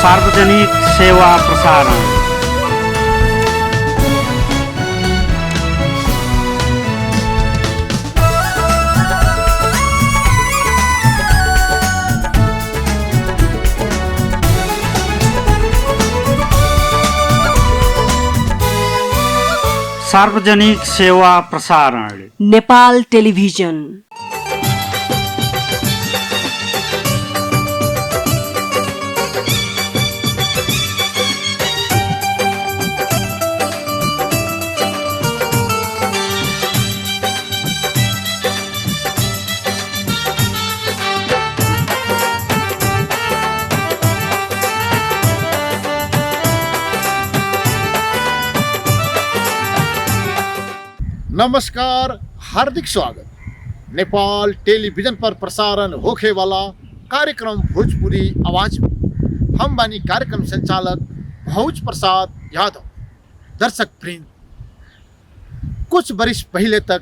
सार्वजनिक सेवा प्रसारण। सार्वजनिक सेवा प्रसारण नेपाल टेलिभिजन। नमस्कार, हार्दिक स्वागत। नेपाल टेलीविजन पर प्रसारण होखे वाला कार्यक्रम भोजपुरी आवाज में हम बानी कार्यक्रम संचालक भोज प्रसाद यादव। दर्शक वृंद, कुछ वर्ष पहले तक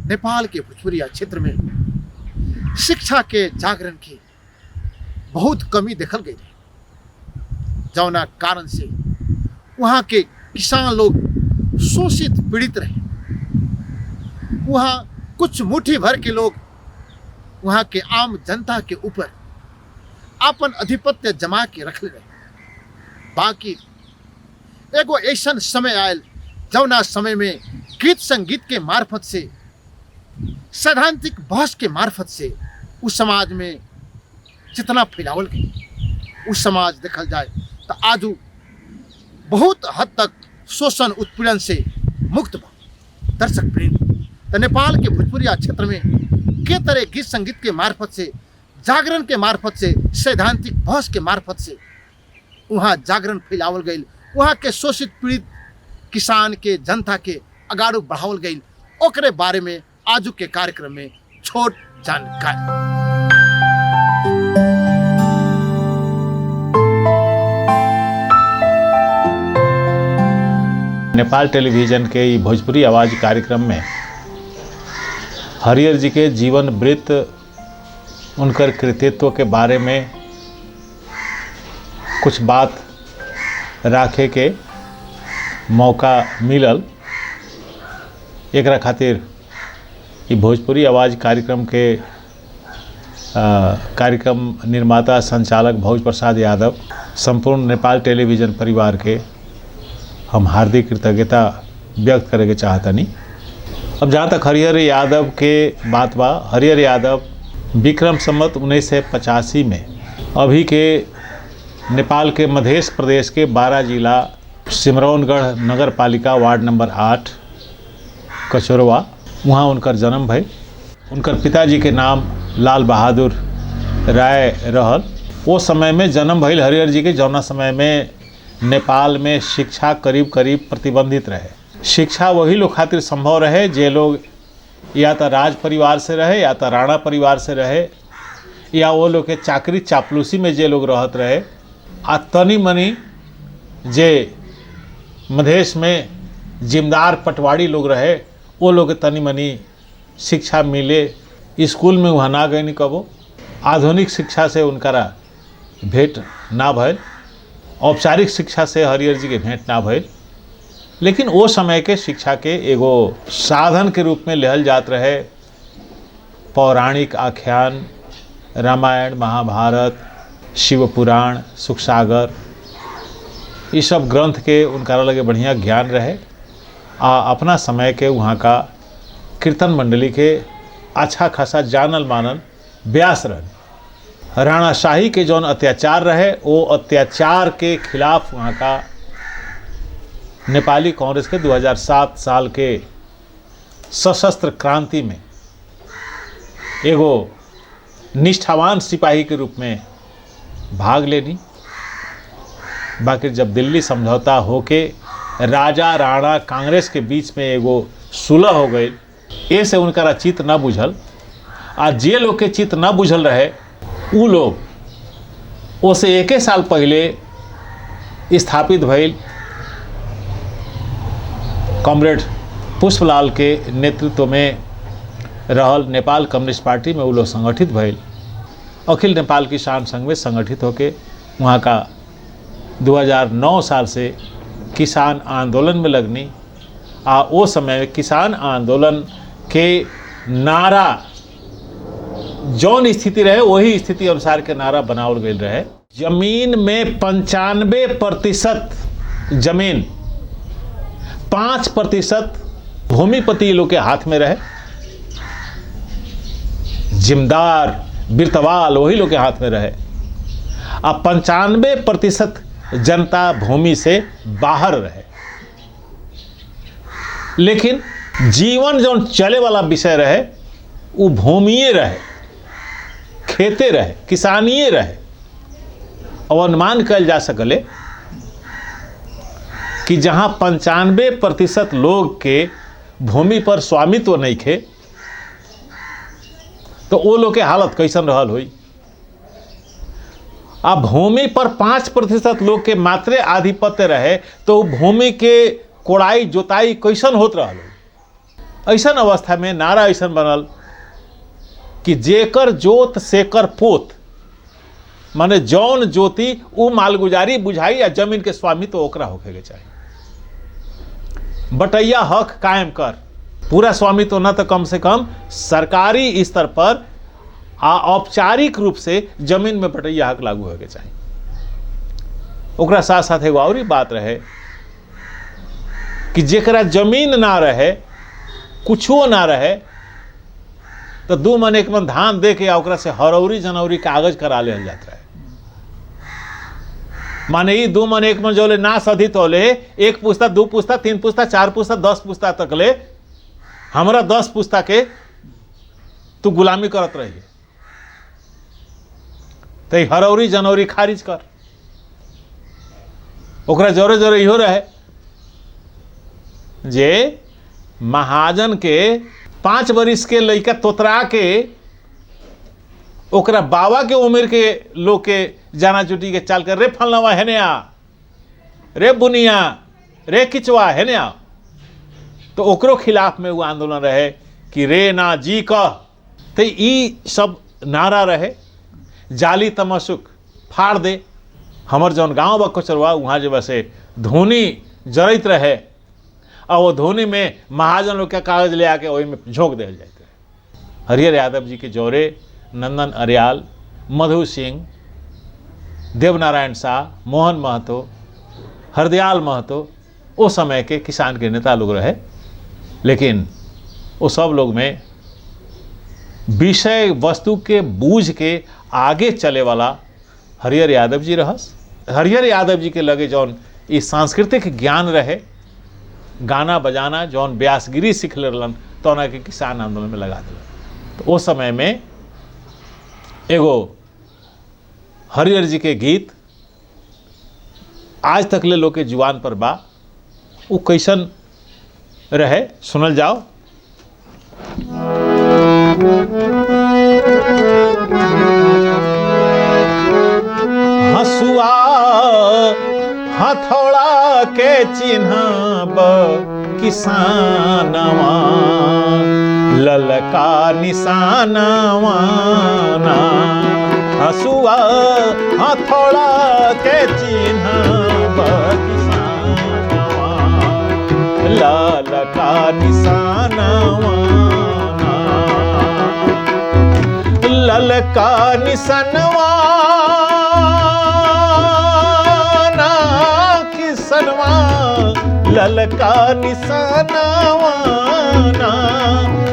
नेपाल के भोजपुरिया क्षेत्र में शिक्षा के जागरण की बहुत कमी देखल गई, जौना कारण से वहाँ के किसान लोग शोषित पीड़ित रहे। वहाँ कुछ मुट्ठी भर के लोग वहाँ के आम जनता के ऊपर अपन अधिपत्य जमा के रख ले। बाकी एगो ऐसा समय आयल जौना समय में गीत संगीत के मार्फत से, सैद्धांतिक बहस के मार्फत से उस समाज में जितना फैलावल गई, उस समाज देखल जाए तो आज बहुत हद तक शोषण उत्पीड़न से मुक्त बा। दर्शक वृंद, तो नेपाल के भोजपुरिया क्षेत्र में के तरह गीत संगीत के मार्फत से, जागरण के मार्फत से, सैद्धांतिक बहस के मार्फत से वहाँ जागरण फैलावल गई, वहाँ के शोषित पीड़ित किसान के, जनता के अगाड़ू बढ़ावल गई। ओकरे बारे में आजू के कार्यक्रम में छोट जानकारी। नेपाल टेलीविजन के ई भोजपुरी आवाज़ कार्यक्रम में हरिहर जी के जीवन वृत्त, उनकर कृतित्व के बारे में कुछ बात राखे के मौका मिलल। एकरा खातिर ई भोजपुरी आवाज़ कार्यक्रम के कार्यक्रम निर्माता संचालक भोज प्रसाद यादव, संपूर्ण नेपाल टेलीविजन परिवार के हम हार्दिक कृतज्ञता व्यक्त करे के चाहतनी। अब जहाँ तक हरिहर यादव के बात बा, हरिहर यादव विक्रम संवत 1985 में अभी के नेपाल के मध्य प्रदेश के 12 जिला सिमरौनगढ़ नगर पालिका वार्ड नंबर 8 कचोरवा, वहाँ उनकर जन्म भई। उनकर पिताजी के नाम लाल बहादुर राय रहल। वो समय में जन्म भइल हरिहर जी के, जौना समय में नेपाल में शिक्षा करीब करीब प्रतिबंधित रहे। शिक्षा वही लोग खातिर संभव रहे जे लोग या तो राज परिवार से रहे, या तो राणा परिवार से रहे, या वो लोग के चाकरी चापलूसी में जे लोग रहत रहे। आ तनी मनी जे मधेश में जिम्मेदार पटवारी लोग रहे, वो लोग के तनी मनी शिक्षा मिले। स्कूल में वहाँ ना गए, नहीं कबो आधुनिक शिक्षा से उनका भेंट ना भइल, औपचारिक शिक्षा से हरिहर जी के भेंट ना भइल। लेकिन वो समय के शिक्षा के एगो साधन के रूप में लेहल जात रहे। पौराणिक आख्यान, रामायण, महाभारत, शिव पुराण, सुखसागर, ये सब ग्रंथ के उनका लगे बढ़िया ज्ञान रहे। अपना समय के वहाँ का कीर्तन मंडली के अच्छा खासा जानल मानल व्यास रहे। राणाशाही के जौन अत्याचार रहे, वो अत्याचार के खिलाफ वहाँ का नेपाली कांग्रेस के 2007 साल के सशस्त्र क्रांति में एगो निष्ठावान सिपाही के रूप में भाग लेनी। बाकी जब दिल्ली समझौता होके राजा राणा कांग्रेस के बीच में एगो सुलह हो गई, ऐसे उनका चित्त न बुझल। आ जे लोग के चित्त न बुझल रहे, उ लोग उसे एक साल पहले स्थापित भइल कॉमरेड पुष्पलाल के नेतृत्व में रहल नेपाल कम्युनिस्ट पार्टी में वो लोग संगठित भइल। अखिल नेपाल किसान संघ में संगठित होके वहाँ का 2009 साल से किसान आंदोलन में लगनी आ वो समय किसान आंदोलन के नारा जौन स्थिति रहे वही स्थिति अनुसार के नारा बनावल गई रहे। जमीन में 95% जमीन, 5% भूमिपति लोग के हाथ में रहे। जिम्मेदार बिरतवाल वही लोग के हाथ में रहे। अब 95% जनता भूमि से बाहर रहे। लेकिन जीवन जो चले वाला विषय रहे वो भूमिये रहे, खेते रहे, किसानिये रहे। और अनुमान कल जा सकले कि जहां 95% लोग के भूमि पर स्वामित्व नहीं थे तो वो लोग के हालत कैसन रहल हुई। अब भूमि पर 5% लोग के मात्रे आधिपत्य रहे तो भूमि के कोड़ाई जोताई कैसन होत रहल हुई। ऐसन अवस्था में नारा ऐसन बनल कि जेकर जोत सेकर पोत, माने जौन ज्योति उ मालगुजारी बुझाई या जमीन के स्वामित्व ओकरा होखे के चाहिए। बटैया हक कायम कर, पूरा स्वामित्व न तो कम से कम सरकारी स्तर पर औपचारिक रूप से जमीन में बटैया हक लागू होके चाहिए। ओकरा साथ साथ एगो और बात रहे कि जेकरा जमीन ना रहे, कुछो ना रहे, तो 2 मन 1 मन धान दे के ओकरा से हरौरी जनौरी कागज करा ले जात रहे। माने 2 मन 1 मन जोले ना सधित होले 1 पुस्ता 2 पुस्ता 3 पुस्ता 4 पुस्ता 10 पुस्ता तक ले हमरा 10 पुस्ता के तू गुलामी करत रही। तो हरौरी जनौरी खारिज कर। ओकरा जोरे जोरे इहो रहे जे महाजन के 5 बरिस के लड़का तोतरा के ओकरा बाबा के उम्र के लोग के जाना जुटी के चाल कर, रे फलनवा हेने आ, रे बुनिया, रे किचवा हेने आ। तो ओकरो खिलाफ में वो आंदोलन रहे कि रे ना जी कह। तो ई सब नारा रहे। जाली तमसुक फाड़ दे। हमर जौन गाँव बा कोचरवा वहाँ जो बसे धोनी जरत रहे और वो धोनी में महाजन लोग के कागज ले आके वही में झोंक दिया जाते रहे। हरिहर यादव जी के जोरे नंदन अरियाल, मधु सिंह, देवनारायण शाह, मोहन महतो, हरदयाल महतो वो समय के किसान के नेता लोग रहे। लेकिन वो सब लोग में विषय वस्तु के बूझ के आगे चले वाला हरिहर यादव जी रहस। हरिहर यादव जी के लगे जौन इस सांस्कृतिक ज्ञान रहे, गाना बजाना जौन व्यासगिरी सीख लेलन तो ना के किसान आंदोलन में लगा दिल। तो उस समय में एगो हरिहर जी के गीत आज तक ले लोग के जुबान पर बा। वो कैसन रहे सुनल जाओ। हसुआ हथौड़ा के चिन्हब किसानवा, ललका निशानवा ना। हसुआ हथौड़ा के चिन्हब किसानवा, ललका निशानवा ना। ललका निशानवा किसनवा, ललका निशानवा ना।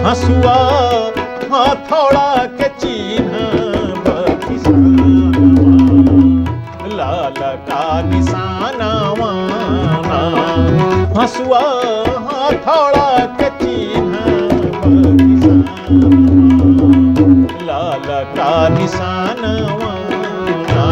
हसुआ हथौड़ा के चिन्हब किसानवा, ललका निशानवा ना। हसुआ हथौड़ा के चिन्हब किसानवा, ललका निशानवा ना।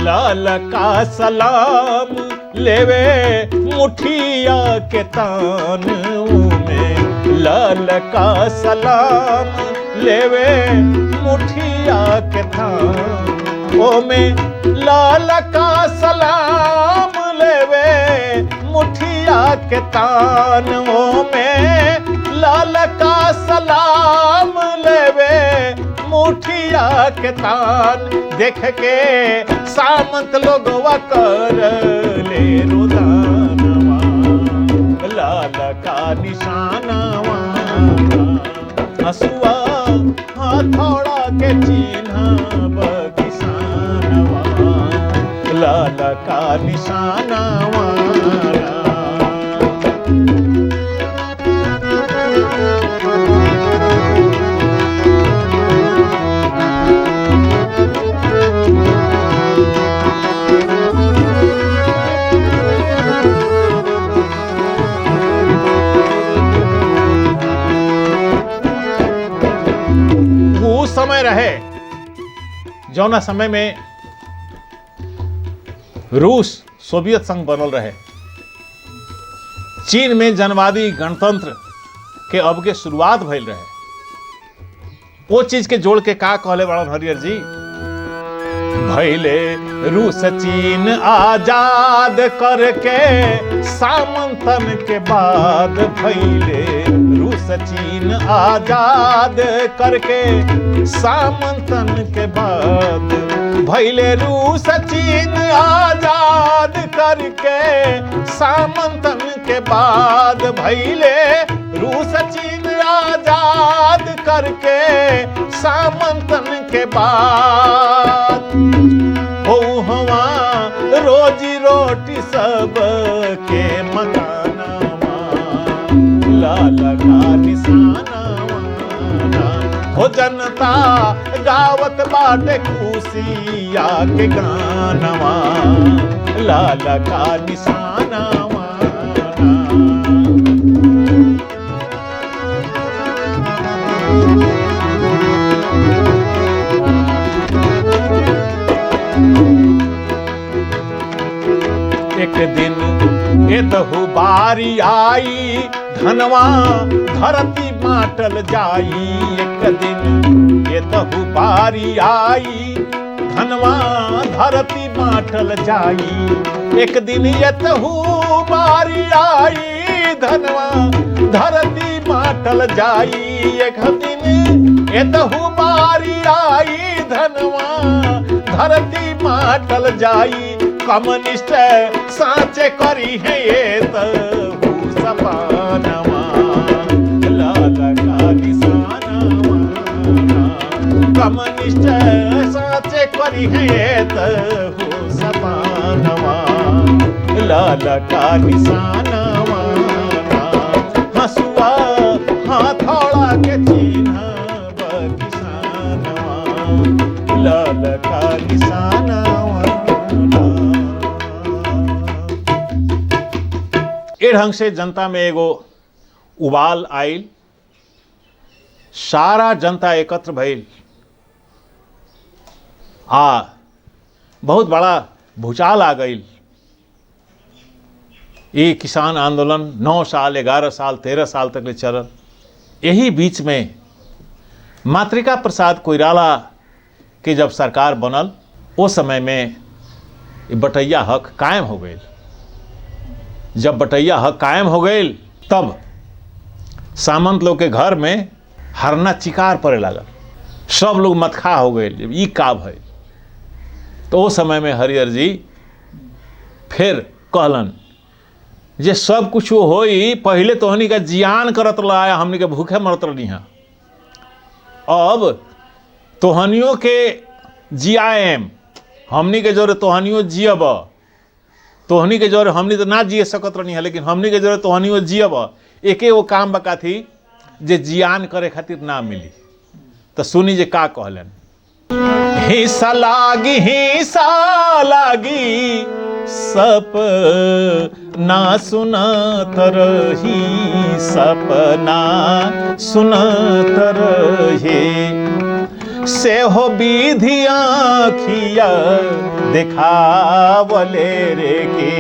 ललका सलाम लेवे मुठिया के तान में, ललका सलाम लेवे मुठिया के थान। ओ में ललका सलाम लेवे मुठिया के तानों में लाल का सलाम लेवे मुठिया के तान देख के सामंत लोगवा कर ले रुदानवा लाल का निशानवा हसुआ हथौड़ा के चिन्ह बगिसानवा लाल का निशानवा वो समय रहे जौना समय में रूस सोवियत संघ बनल रहे, चीन में जनवादी गणतंत्र के अब के शुरुआत भइल रहे। वो चीज के जोड़ के का कहले बड़ा हरियर जी, भइले रूस चीन आजाद करके सामंतन के बाद भइले रूस चीन आजाद करके सामंतन के बाद भइले रूस चीन आजाद करके सामंतन के बाद भइले रूस चीन आजाद करके सामंतन के बाद हो हवा रोजी रोटी सब के मकानावा लाल का निशानवा हो जनता गावत बाटे खुशिया के गानवा लाल का निशानवा एक दिन एतहु बारी आई धनवा धरती बाटल जाई एक दिन एतहु बारी आई धनवा धरती बाटल जाई एक दिन एतहु बारी आई धनवा धरती बाटल जाई एक दिन एतहु बारी आई धनवा धरती बाटल जाई कम्युनिस्ट साचे करी है ये तहु सपानवा लाल का निशानवा कम्युनिस्ट साचे करी है ये तहु सपानवा लाल का निशानवा हसुआ हथौड़ा के चिन्ह बगिसानवा लाल का निशानवा। ए ढंग से जनता में एगो उबाल आइल, सारा जनता एकत्र भइल आ बहुत बड़ा भूचाल आ गई। ये किसान आंदोलन 9 साल 11 साल 13 साल तक ले चलल। यही बीच में मातृका प्रसाद कोइराला के जब सरकार बनल उस समय में बटैया हक कायम हो गई। जब बटैया हक कायम हो गई तब सामंत लोग के घर में हरना चिकार पड़े लागल, सब लोग मतखा हो गए ई का भइल। तो उस समय में हरिहर जी फिर कहलन जे सब कुछ होई पहले तोहनी का जियान करत रहा, हमनी के भूखे मरत रही हैं, अब तोहनियों के जियाएम, हमनी के जोरे तोहनियों जियब, तोहनी के जोरे हमनी तो ना जिए सकत रही है लेकिन हमनी के जोरे तोहनियों जियब। एके वो काम बका थी जे जियान करे खातिर ना मिली। तो सुनी जे का कहलन, हिस्सा लागी सप ना सुनत रही, सपना सुनत रहे से हो विधि आँखिया दिखावले रे के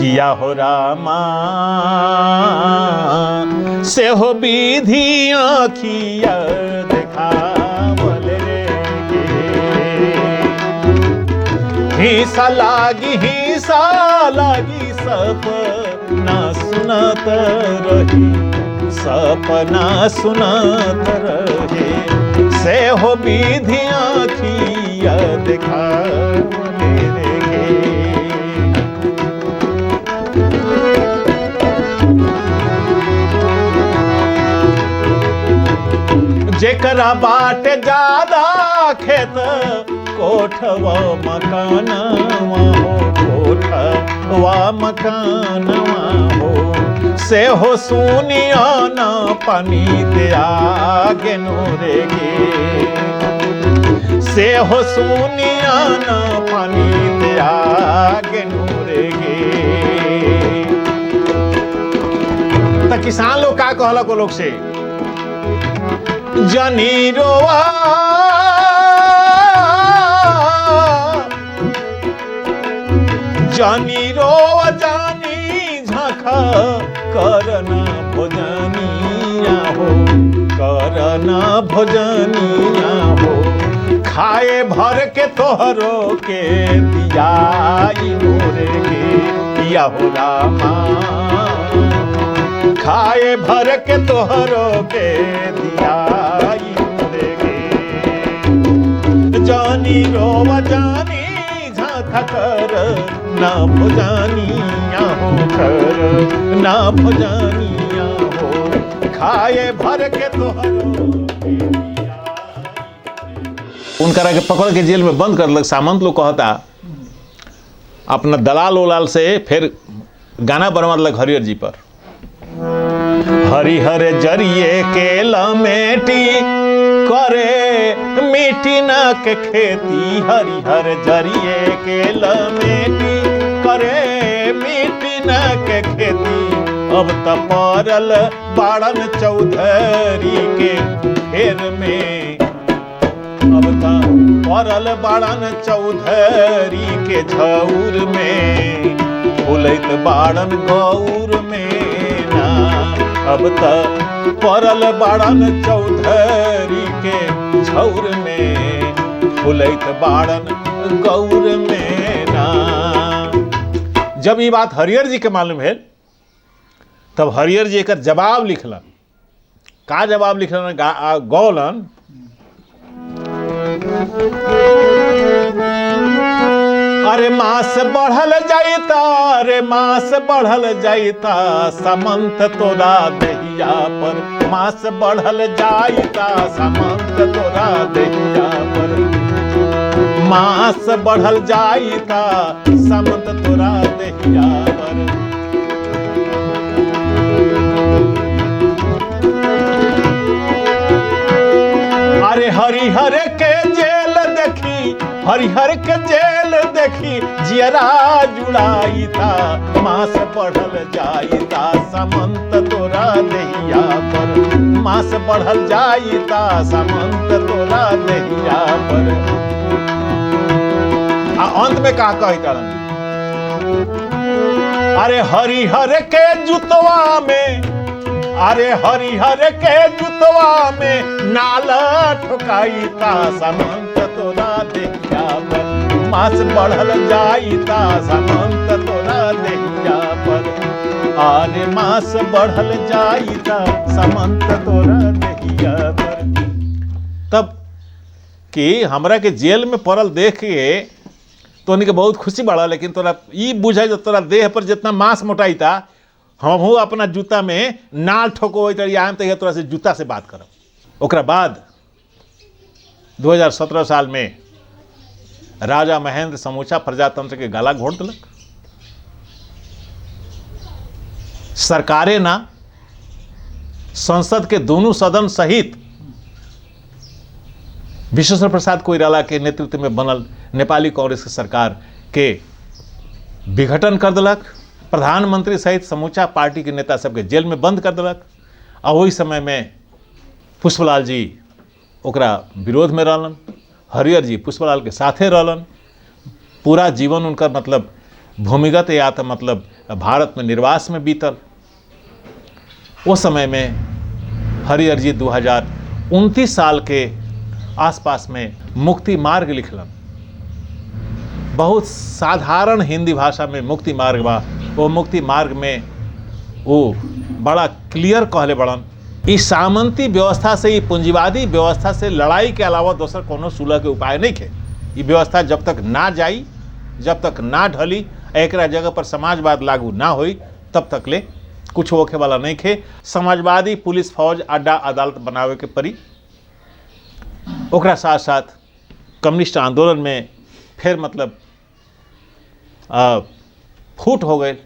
किया हो रामा, से हो विधि आँखिया दिखावले रे के हिस्सा लागी सपना सुनत रही, सपना सुनत रहे, से हो विधि आँखिया देखावले रे। जेकरा बाटे ज्यादा खेत कोठवा मकानवा हो, कोठवा मकानवा हो, से हो सुनिया न पानी दे आगे नूरे गे, से हो सुनिया न पानी दे आगे नूरे गे। तो किसान लोग का कहला को लोग से जनी रोआ जानी रोआ जानी झांखा करना भोजनिया हो, करना भोजनिया हो, खाए भर के तोहरो के दिया मोरे के दिया हो रामा, खाए भर के तोहरो के दिया मोरे के। जानी रोवा जानी झांखा कर ना भोजनिया हो, कर ना भोजनिया हो, खाए भर के तोहरो के दिया। उनकरा के पकड़ के जेल में बंद कर लग। सामंत लोग कहता अपना दलाल उलाल से फिर गाना बनवा लग हरिहर जी पर, हरिहर जरिए के लमेटी करे मिट्टी न के खेती, हरिहर जरिए के लमेटी करे मिट्टी न के खेती। अब त पड़ल बाड़न चौधरी के फेर में, अब त पड़ल बाड़न चौधरी के झौर में, फुलैत बाड़न गौर में ना। अब त पड़ल बाड़न चौधरी के झौर में, फुलैत बाड़न गौर में ना। जब ये बात हरिहर जी के मालूम है तब हरिहर जी एक जवाब लिखलन। का जवाब लिखलन? गौलन, अरे मास बढ़ल जाइता, अरे मास बढ़ल जाइता, समंत तोरा दहिया पर, मास बढ़ल जाइता, समंत तोरा दहिया पर, मास बढ़ल जाइता, समंत तोरा दहिया पर। अरे हरिहर के जेल देखी, हरिहर के जेल देखी, जियरा जुड़ाइता, मास बढ़ल जाइता, समंत तोरा दहिया पर, मास बढ़ल जाइता, समंत तोरा दहिया पर। अंत में का कहता, अरे हरिहर के जुतवा में, अरे हरिहर के जुतवा में नाला ठोकाइता, समंत तोरा दहिया पर, मास बढ़ल जाइता, समंत तोरा दहिया पर, अरे मास बढ़ल जाइता, समंत तोरा दहिया पर। तब कि हमरा के जेल में पड़ल देख के तो उनके बहुत खुशी बढ़ा, लेकिन तोरा ई बुझाई जो तोरा देह पर जितना मांस मोटाइता, हम अपना जूता में नाल ठोको आम तो तोरा से जूता से बात करब। ओकरा बाद 2017 साल में राजा महेंद्र समूचा प्रजातंत्र के गला घोट दिलक। सरकारे ना, संसद के दोनों सदन सहित विश्वेश्वर प्रसाद कोइराला के नेतृत्व में बनल नेपाली कांग्रेस की सरकार के विघटन कर दिलक। प्रधानमंत्री सहित समूचा पार्टी के नेता सबके जेल में बंद कर दिलक। और वही समय में पुष्पलाल जी ओकरा विरोध में रहलन, हरिहर जी पुष्पलाल के साथे रहलन। पूरा जीवन उनका मतलब भूमिगत या तो मतलब भारत में निर्वास में बीतल। उस समय में हरिहर जी 2029 साल के आसपास में मुक्ति मार्ग लिखलन। बहुत साधारण हिंदी भाषा में मुक्ति मार्ग बा वो मुक्ति मार्ग में वो बड़ा क्लियर कहले बड़न, इस सामंती व्यवस्था से, ये पूंजीवादी व्यवस्था से लड़ाई के अलावा दूसर कोनो सुलह के उपाय नहीं थे। ये व्यवस्था जब तक ना जाई, जब तक ना ढली, एक जगह पर समाजवाद लागू ना होई, तब तक ले कुछ होखे वाला नहीं थे। समाजवादी पुलिस फौज अड्डा अदालत बनावे के परी। ओकरा साथ साथ कम्युनिस्ट आंदोलन में फिर मतलब फूट हो गए।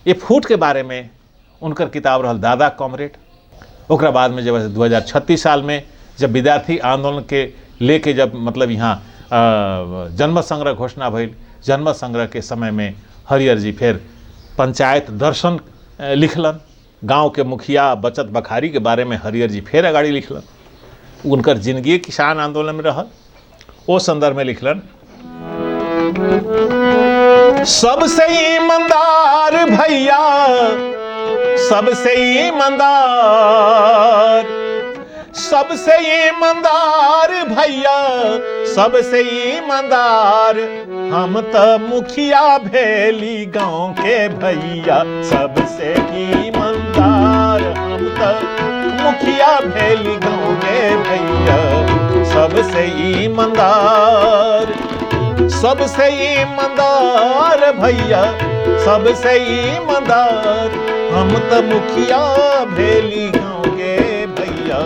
ये फूट के बारे में उनकर किताब रहल दादा कॉमरेड। ओकरा बाद में जब 2036 साल में जब विद्यार्थी आंदोलन के लेके जब मतलब यहाँ जन्म संग्रह घोषणा भइल, जन्म संग्रह के समय में हरिहर जी फिर पंचायत दर्शन लिखलन। गांव के मुखिया बचत बखारी के बारे में हरिहर जी फिर अगाड़ी लिखलन। उनकर जिंदगी किसान आंदोलन में रहल। वो संदर्भ में लिखलन, सबसे ईमानदार भैया, सबसे ईमानदार, सबसे ईमानदार भैया, सबसे ईमानदार हम तो मुखिया भेली गांव के भैया। सबसे ईमानदार हम तो मुखिया भेली गांव के भैया। सबसे ईमानदार, सबसे ईमानदार भैया, सबसे ईमानदार हम तो मुखिया भेली गांव के भैया।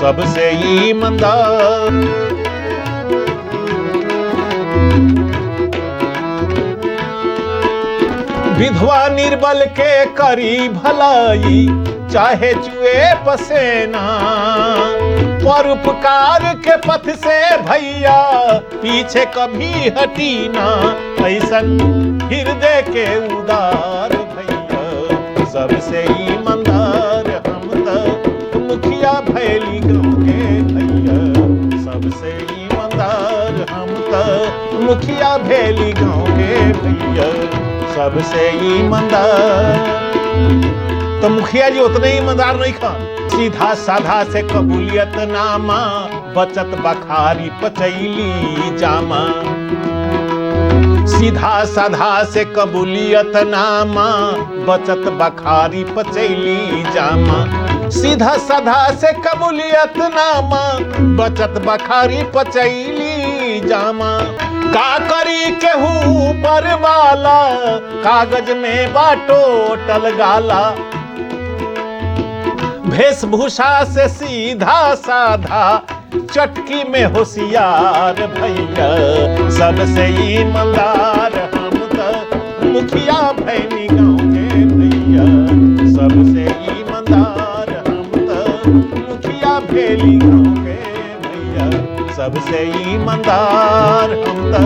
सबसे ईमानदार, विधवा निर्बल के करी भलाई, चाहे चुए पसेना। परोपकार के पथ से भैया पीछे कभी हटी ना। ऐसन हृदय के उदार भैया। सबसे ईमानदार हम तो मुखिया भैली गांव के भैया। सबसे ईमानदार हम तो मुखिया भैली गांव के भैया। सबसे ईमानदार। तो मुखिया जी उतने ईमानदार नहीं खान। सीधा साधा से कबूलियत नामा, बचत बखारी पचैली जामा। सीधा साधा से कबूलियत नामा, बचत बखारी पचैली जामा। सीधा साधा से कबूलियत नामा, बचत बखारी पचैली जामा। का करी केहू पर वाला, कागज में बाटो टल गाला। वेशभूषा से सीधा साधा, चटकी में होशियार भैया। सबसे ईमानदार हम तो मुखिया भैली गांव के भैया। सबसे ईमानदार हम तो मुखिया भैली गांव के भैया। सबसे ईमानदार हम तो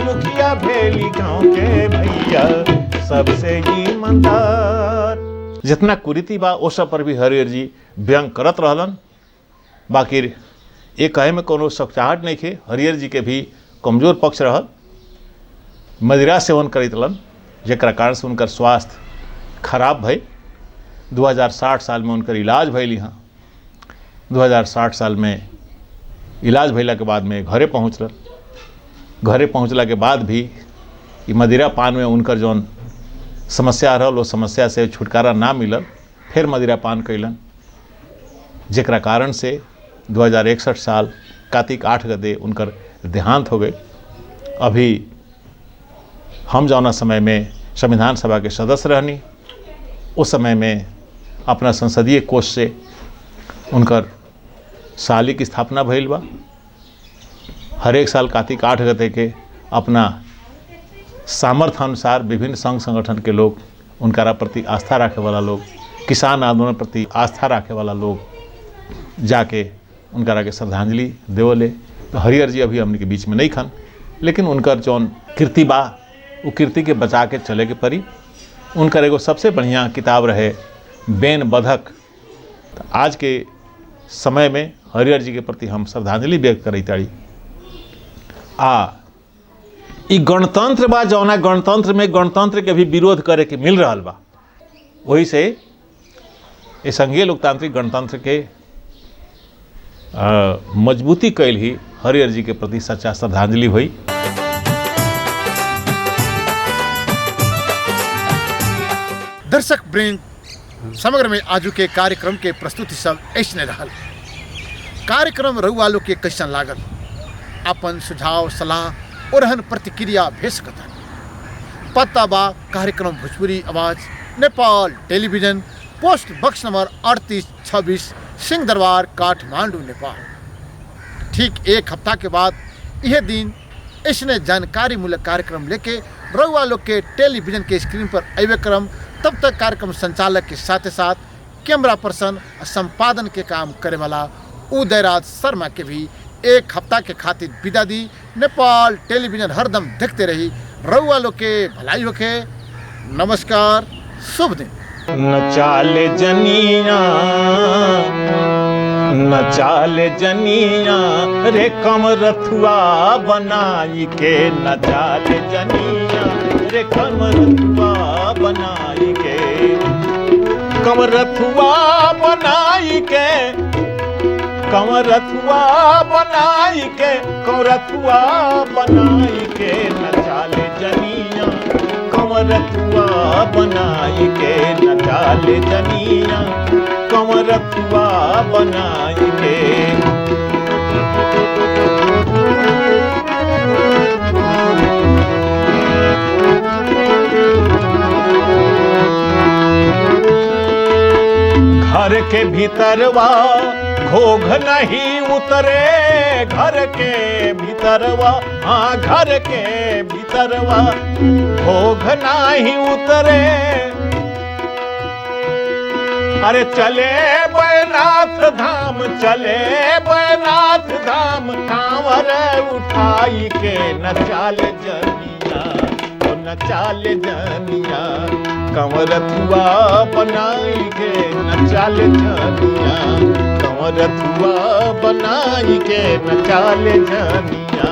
मुखिया भैली गांव के भैया। सबसे ईमानदार। जितना कुरीति बा ओ सब पर भी हरिहर जी व्यंग करत रहलन। बाकी ये कहे में कोनो सख्चाहट नहीं थे। हरिहर जी के भी कमजोर पक्ष रहल। मदिरा सेवन करत रहलन, जेकरा कारण से उनकर स्वास्थ्य खराब भई। 2060 साल में उनकर इलाज भइल। यहाँ 2060 साल में इलाज भइला के बाद में घरे पहुँचल। घरे पहुँचला के बाद भी मदिरा पान में उनकर जौन समस्या रहल, वो समस्या से छुटकारा ना मिलल। फिर मदिरा पान कैलन, जेकरा कारण से 2061 साल कार्तिक 8 गते उनकर देहांत हो गए। अभी हम जौना समय में संविधान सभा के सदस्य रहनी, उस समय में अपना संसदीय कोष से उनकर साली की स्थापना भइल बा। हर एक साल कार्तिक 8 गते के अपना सामर्थ्य अनुसार विभिन्न संघ संगठन के लोग, उनका प्रति आस्था रखे वाला लोग, किसान आंदोलन प्रति आस्था रखे वाला लोग जाके उनका के श्रद्धांजलि देवले। तो हरिहर जी अभी हमने के बीच में नहीं खन, लेकिन उनकर जौन कीर्ति बा वो कीर्ति के बचा के चले के परी। उनकर एगो सबसे बढ़िया किताब रहे बेन बधक। तो आज के समय में हरिहर जी के प्रति हम श्रद्धांजलि व्यक्त करी ताड़ी। ई गणतंत्र बा, जौना गणतंत्र में गणतंत्र के भी विरोध करे के मिल रहा बा। वही से ये संघीय लोकतांत्रिक गणतंत्र के मजबूती कैल ही हरिहर जी के प्रति सच्चा श्रद्धांजलि हुई। दर्शक वृंद समग्र में आजू के कार्यक्रम के प्रस्तुति सब ऐसने रहल। कार्यक्रम रउआ लोग के कैसन लागल, अपन सुझाव सलाह और प्रतिक्रिया भेज सकता। पता बा कार्यक्रम भोजपुरी आवाज Nepal television, post box number 3826 Singh Durbar Kathmandu Nepal. ठीक एक हफ्ता के बाद यह दिन ऐसने जानकारी मूलक कार्यक्रम लेके रउआ लोग के टेलीविजन के स्क्रीन पर अबे क्रम। तब तक कार्यक्रम संचालक के साथ साथ कैमरा पर्सन और संपादन के काम करे वाला उदयराज शर्मा के भी एक हफ्ता के खातिर विदा दी। नेपाल टेलीविजन हरदम देखते रही, रउआ लोग के भलाई होके। नमस्कार, शुभ दिन। न चाले जनिया न चाले जनिया रे कम रथुआ बनाई के, न चाले जनिया रे कम रथुआ बनाई के, कम रथुआ बनाई के, कम रथुआ बनाई के, कम रथुआ बनाई के, न चाले जनिया कम रथुआ बनाई के, न चाले जनिया कम रथुआ बनाई के। घर के भीतरवा घोघ नहीं उतरे, घर के भीतरवा, हाँ घर के भीतरवा घोघ नहीं उतरे। अरे चले बैनाथ धाम, चले बैनाथ धाम, कांवर उठाई के, न चाल जनिया न चाल जनिया कंवर रथुआ बनाई के, न चाल जनिया कंवर रथुआ बनाई के, न चाल जनिया।